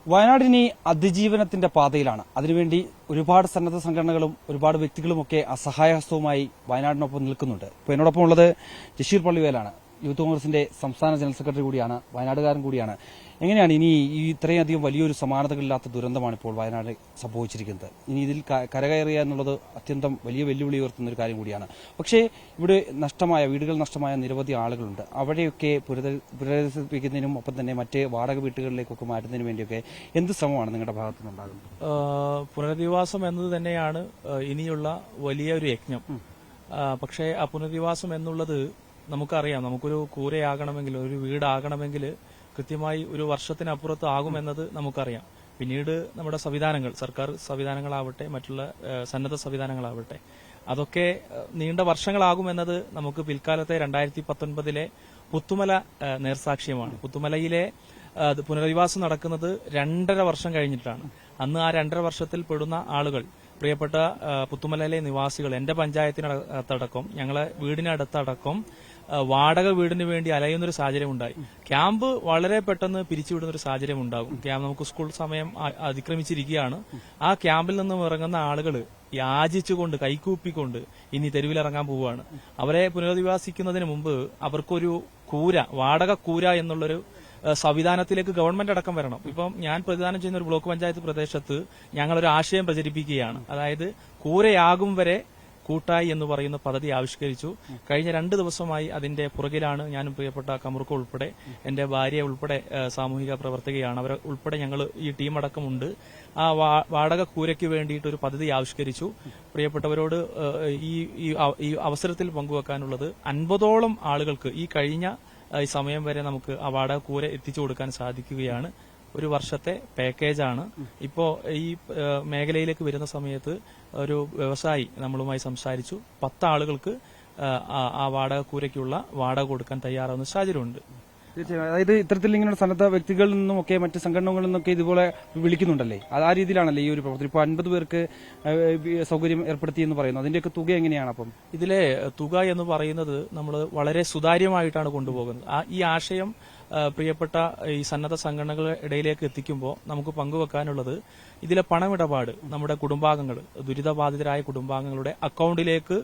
വയനാടിനി അതിജീവനത്തിന്റെ പാതയിലാണ്. അതിനുവേണ്ടി ഒരുപാട് സന്നദ്ധ സംഘടനകളും ഒരുപാട് വ്യക്തികളുമൊക്കെ അസഹായഹസ്തവുമായി വയനാടിനൊപ്പം നിൽക്കുന്നുണ്ട്. ഇപ്പോൾ എന്നോടൊപ്പം ഉള്ളത് ജഷീർ പള്ളിവേലാണ്. യൂത്ത് കോൺഗ്രസിന്റെ സംസ്ഥാന ജനറൽ സെക്രട്ടറി കൂടിയാണ്, വയനാടുകാരൻ കൂടിയാണ്. എങ്ങനെയാണ് ഇനി ഈ ഇത്രയധികം വലിയൊരു സമാനതകളില്ലാത്ത ദുരന്തമാണ് ഇപ്പോൾ വയനാട് സംഭവിച്ചിരിക്കുന്നത്? ഇനി ഇതിൽ കരകയറുക എന്നുള്ളത് അത്യന്തം വലിയ വെല്ലുവിളി ഉയർത്തുന്ന ഒരു കാര്യം കൂടിയാണ്. പക്ഷേ ഇവിടെ വീടുകൾ നഷ്ടമായ നിരവധി ആളുകളുണ്ട്. അവിടെയൊക്കെ പുനരധിവസിപ്പിക്കുന്നതിനും ഒപ്പം തന്നെ മറ്റ് വാടക വീട്ടുകളിലേക്കൊക്കെ മാറ്റുന്നതിനും വേണ്ടിയൊക്കെ എന്ത് ശ്രമമാണ് നിങ്ങളുടെ ഭാഗത്തു നിന്നുണ്ടാകുന്നത്? പുനരധിവാസം എന്നത് തന്നെയാണ് ഇനിയുള്ള വലിയൊരു യജ്ഞം. പക്ഷേ ആ പുനരധിവാസം എന്നുള്ളത് നമുക്കറിയാം, നമുക്കൊരു കൂരയാകണമെങ്കിൽ, ഒരു വീടാകണമെങ്കിൽ കൃത്യമായി ഒരു വർഷത്തിനപ്പുറത്ത് ആകുമെന്നത് നമുക്കറിയാം. പിന്നീട് നമ്മുടെ സംവിധാനങ്ങൾ, സർക്കാർ സംവിധാനങ്ങളാവട്ടെ, മറ്റുള്ള സന്നദ്ധ സംവിധാനങ്ങളാവട്ടെ, അതൊക്കെ നീണ്ട വർഷങ്ങളാകുമെന്നത് നമുക്ക് പിൽക്കാലത്തെ 2019 പുത്തുമല നേർസാക്ഷ്യമാണ്. പുത്തുമലയിലെ പുനരധിവാസം നടക്കുന്നത് 2.5 വർഷം കഴിഞ്ഞിട്ടാണ്. അന്ന് ആ 2.5 വർഷത്തിൽ പെടുന്ന ആളുകൾ, പ്രിയപ്പെട്ട പുത്തുമലയിലെ നിവാസികൾ, എന്റെ പഞ്ചായത്തിനകത്തടക്കം, ഞങ്ങളെ വീടിനടുത്തടക്കം വാടക വീടിന് വേണ്ടി അലയുന്നൊരു സാഹചര്യം ഉണ്ടായി. ക്യാമ്പ് വളരെ പെട്ടെന്ന് പിരിച്ചുവിടുന്ന ഒരു സാഹചര്യം ഉണ്ടാകും. ക്യാമ്പ് നമുക്ക് സ്കൂൾ സമയം അതിക്രമിച്ചിരിക്കുകയാണ്. ആ ക്യാമ്പിൽ നിന്നും ഇറങ്ങുന്ന ആളുകൾ യാചിച്ചുകൊണ്ട്, കൈകൂപ്പിക്കൊണ്ട് ഇനി തെരുവിലിറങ്ങാൻ പോവുകയാണ്. അവരെ പുനരധിവാസിക്കുന്നതിന് മുമ്പ് അവർക്കൊരു വാടക കൂര എന്നുള്ളൊരു സംവിധാനത്തിലേക്ക് ഗവൺമെന്റ് അടക്കം വരണം. ഇപ്പം ഞാൻ പ്രതിദാനം ചെയ്യുന്ന ഒരു ബ്ലോക്ക് പഞ്ചായത്ത് പ്രദേശത്ത് ഞങ്ങളൊരു ആശയം പ്രചരിപ്പിക്കുകയാണ്. അതായത് കൂരയാകും വരെ കൂട്ടായി എന്ന് പറയുന്ന പദ്ധതി ആവിഷ്കരിച്ചു. കഴിഞ്ഞ 2 ദിവസമായി അതിന്റെ പുറകിലാണ്. ഞാനും പ്രിയപ്പെട്ട കമറുക്ക ഉൾപ്പെടെ, എന്റെ ഭാര്യ ഉൾപ്പെടെ സാമൂഹിക പ്രവർത്തകയാണ്. അവരെ ഉൾപ്പെടെ ഞങ്ങൾ ഈ ടീം അടക്കമുണ്ട്. ആ വാടക കൂരയ്ക്ക് വേണ്ടിയിട്ട് ഒരു പദ്ധതി ആവിഷ്കരിച്ചു. പ്രിയപ്പെട്ടവരോട് ഈ അവസരത്തിൽ പങ്കുവെക്കാനുള്ളത്, 50ഓളം ആളുകൾക്ക് ഈ കഴിഞ്ഞ സമയം വരെ നമുക്ക് ആ വാടക കൂര എത്തിച്ചു കൊടുക്കാൻ സാധിക്കുകയാണ്. ഒരു വർഷത്തെ പാക്കേജാണ്. ഇപ്പോ ഈ മേഖലയിലേക്ക് വരുന്ന സമയത്ത് ഒരു വ്യവസായി നമ്മളുമായി സംസാരിച്ചു. 10 ആളുകൾക്ക് ആ വാടക കൂരയ്ക്കുള്ള വാടക കൊടുക്കാൻ തയ്യാറാവുന്ന സാഹചര്യമുണ്ട്. തീർച്ചയായും. അതായത് ഇത്തരത്തിൽ ഇങ്ങനെ സന്നദ്ധ വ്യക്തികളിൽ നിന്നുമൊക്കെ മറ്റ് സംഘടനകളിൽ നിന്നൊക്കെ ഇതുപോലെ വിളിക്കുന്നുണ്ടല്ലേ? അത് ആ രീതിയിലാണല്ലേ ഈ ഒരു പ്രവർത്തനം? ഇപ്പോൾ 50 പേർക്ക് സൗകര്യം ഏർപ്പെടുത്തി എന്ന് പറയുന്നു. അതിന്റെയൊക്കെ തുക എങ്ങനെയാണ്? അപ്പം ഇതിലെ തുക എന്ന് പറയുന്നത് നമ്മൾ വളരെ സുതാര്യമായിട്ടാണ് കൊണ്ടുപോകുന്നത്. ഈ ആശയം പ്രിയപ്പെട്ട ഈ സന്നദ്ധ സംഘടനകളുടെ ഇടയിലേക്ക് എത്തിക്കുമ്പോൾ നമുക്ക് പങ്കുവെക്കാനുള്ളത്, ഇതിലെ പണമിടപാട് നമ്മുടെ കുടുംബാംഗങ്ങൾ, ദുരിതബാധിതരായ കുടുംബാംഗങ്ങളുടെ അക്കൌണ്ടിലേക്ക്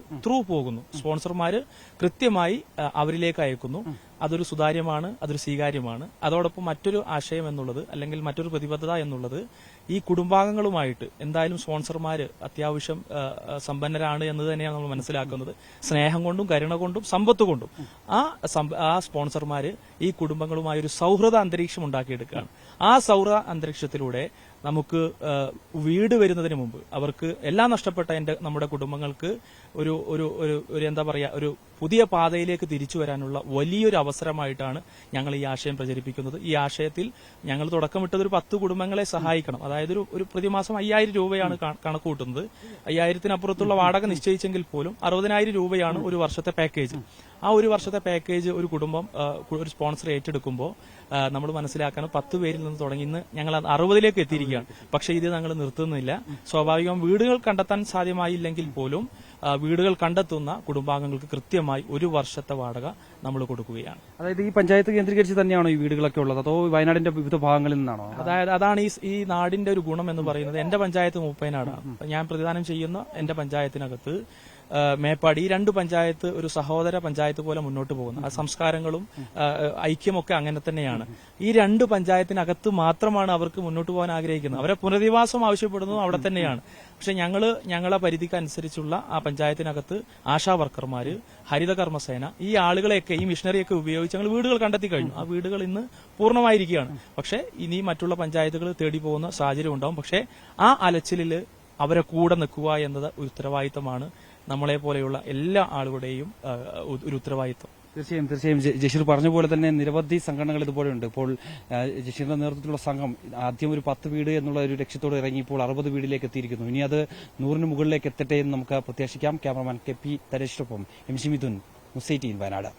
പോകുന്നു. സ്പോൺസർമാര് കൃത്യമായി അവരിലേക്ക് അയക്കുന്നു. അതൊരു സുതാര്യമാണ്, അതൊരു സ്വീകാര്യമാണ്. അതോടൊപ്പം മറ്റൊരു ആശയം എന്നുള്ളത്, അല്ലെങ്കിൽ മറ്റൊരു പ്രതിബദ്ധത എന്നുള്ളത്, ഈ കുടുംബാംഗങ്ങളുമായിട്ട് എന്തായാലും സ്പോൺസർമാര് അത്യാവശ്യം സമ്പന്നരാണ് എന്ന് തന്നെയാണ് നമ്മൾ മനസ്സിലാക്കുന്നത്. സ്നേഹം കൊണ്ടും കരുണ കൊണ്ടും സമ്പത്ത് കൊണ്ടും ആ സ്പോൺസർമാര് ഈ കുടുംബങ്ങളുമായി ഒരു സൗഹൃദ അന്തരീക്ഷം ഉണ്ടാക്കിയെടുക്കുകയാണ്. ആ സൗഹൃദ അന്തരീക്ഷത്തിലൂടെ നമുക്ക് വീട് വരുന്നതിന് മുമ്പ് അവർക്ക് എല്ലാം നഷ്ടപ്പെട്ട നമ്മുടെ കുടുംബങ്ങൾക്ക് ഒരു എന്താ പറയാ, ഒരു പുതിയ പാതയിലേക്ക് തിരിച്ചു വരാനുള്ള വലിയൊരു അവസരമായിട്ടാണ് ഞങ്ങൾ ഈ ആശയം പ്രചരിപ്പിക്കുന്നത്. ഈ ആശയത്തിൽ ഞങ്ങൾ തുടക്കമിട്ടത് ഒരു 10 കുടുംബങ്ങളെ സഹായിക്കണം. അതായത് ഒരു പ്രതിമാസം 5000 രൂപയാണ് കണക്ക് കൂട്ടുന്നത്. 5000-നപ്പുറത്തുള്ള വാടക നിശ്ചയിച്ചെങ്കിൽ പോലും 60,000 രൂപയാണ് ഒരു വർഷത്തെ പാക്കേജ്. ആ ഒരു വർഷത്തെ പാക്കേജ് ഒരു കുടുംബം ഒരു സ്പോൺസർ ഏറ്റെടുക്കുമ്പോൾ നമ്മൾ മനസ്സിലാക്കണം, 10 പേരിൽ നിന്ന് തുടങ്ങി ഇന്ന് ഞങ്ങൾ 60ലേക്ക് എത്തിയിരിക്കുകയാണ്. പക്ഷേ ഇത് ഞങ്ങൾ നിർത്തുന്നില്ല. സ്വാഭാവികം വീടുകൾ കണ്ടെത്താൻ സാധ്യമായില്ലെങ്കിൽ പോലും വീടുകൾ കണ്ടെത്തുന്ന കുടുംബാംഗങ്ങൾക്ക് കൃത്യമായി ഒരു വർഷത്തെ വാടക നമ്മൾ കൊടുക്കുകയാണ്. അതായത് ഈ പഞ്ചായത്ത് കേന്ദ്രീകരിച്ച് തന്നെയാണോ ഈ വീടുകളൊക്കെ ഉള്ളത്, അതോ വയനാടിന്റെ വിവിധ ഭാഗങ്ങളിൽ നിന്നാണോ? അതായത് അതാണ് ഈ നാടിന്റെ ഒരു ഗുണം എന്ന് പറയുന്നത്. എന്റെ പഞ്ചായത്ത് മൂപ്പനാടാണ്. ഞാൻ പ്രതിദാനം ചെയ്യുന്ന എന്റെ പഞ്ചായത്തിനകത്ത് മേപ്പാടി, ഈ 2 പഞ്ചായത്ത് ഒരു സഹോദര പഞ്ചായത്ത് പോലെ മുന്നോട്ട് പോകുന്നു. ആ സംസ്കാരങ്ങളും ഐക്യമൊക്കെ അങ്ങനെ തന്നെയാണ്. ഈ 2 പഞ്ചായത്തിനകത്ത് മാത്രമാണ് അവർക്ക് മുന്നോട്ട് പോകാൻ ആഗ്രഹിക്കുന്നത്. അവരെ പുനരധിവാസം ആവശ്യപ്പെടുന്നതും അവിടെ തന്നെയാണ്. പക്ഷെ ഞങ്ങളെ പരിധിക്ക് അനുസരിച്ചുള്ള ആ പഞ്ചായത്തിനകത്ത് ആശാ വർക്കർമാര്, ഹരിത കർമ്മസേന, ഈ ആളുകളെയൊക്കെ, ഈ മിഷനറിയൊക്കെ ഉപയോഗിച്ച് ഞങ്ങൾ വീടുകൾ കണ്ടെത്തി കഴിഞ്ഞു. ആ വീടുകൾ ഇന്ന് പൂർണ്ണമായിരിക്കുകയാണ്. പക്ഷെ ഇനി മറ്റുള്ള പഞ്ചായത്തുകൾ തേടി പോകുന്ന സാഹചര്യം ഉണ്ടാവും. പക്ഷെ ആ അലച്ചിലില് അവരെ കൂടെ നിൽക്കുക എന്നത് ഒരു ഉത്തരവാദിത്തമാണ്. നമ്മളെ പോലെയുള്ള എല്ലാ ആളുകളുടെയും ഒരു ഉത്തരവാദിത്വം. തീർച്ചയായും ജഷീർ പറഞ്ഞ പോലെ തന്നെ നിരവധി സംഘടനകൾ ഇതുപോലെ ഉണ്ട്. ഇപ്പോൾ ജഷീറിന്റെ നേതൃത്വത്തിലുള്ള സംഘം ആദ്യം ഒരു 10 വീട് എന്നുള്ള ഒരു ലക്ഷ്യത്തോടെ ഇറങ്ങി ഇപ്പോൾ 60 വീടിലേക്ക് എത്തിയിരിക്കുന്നു. ഇനി അത് 100-ന് മുകളിലേക്ക് എത്തട്ടെ എന്ന് നമുക്ക് പ്രത്യാശിക്കാം. ക്യാമറമാൻ KP തരേഷിനൊപ്പം MC മിഥുൻ, ന്യൂസ് 18 വയനാട്.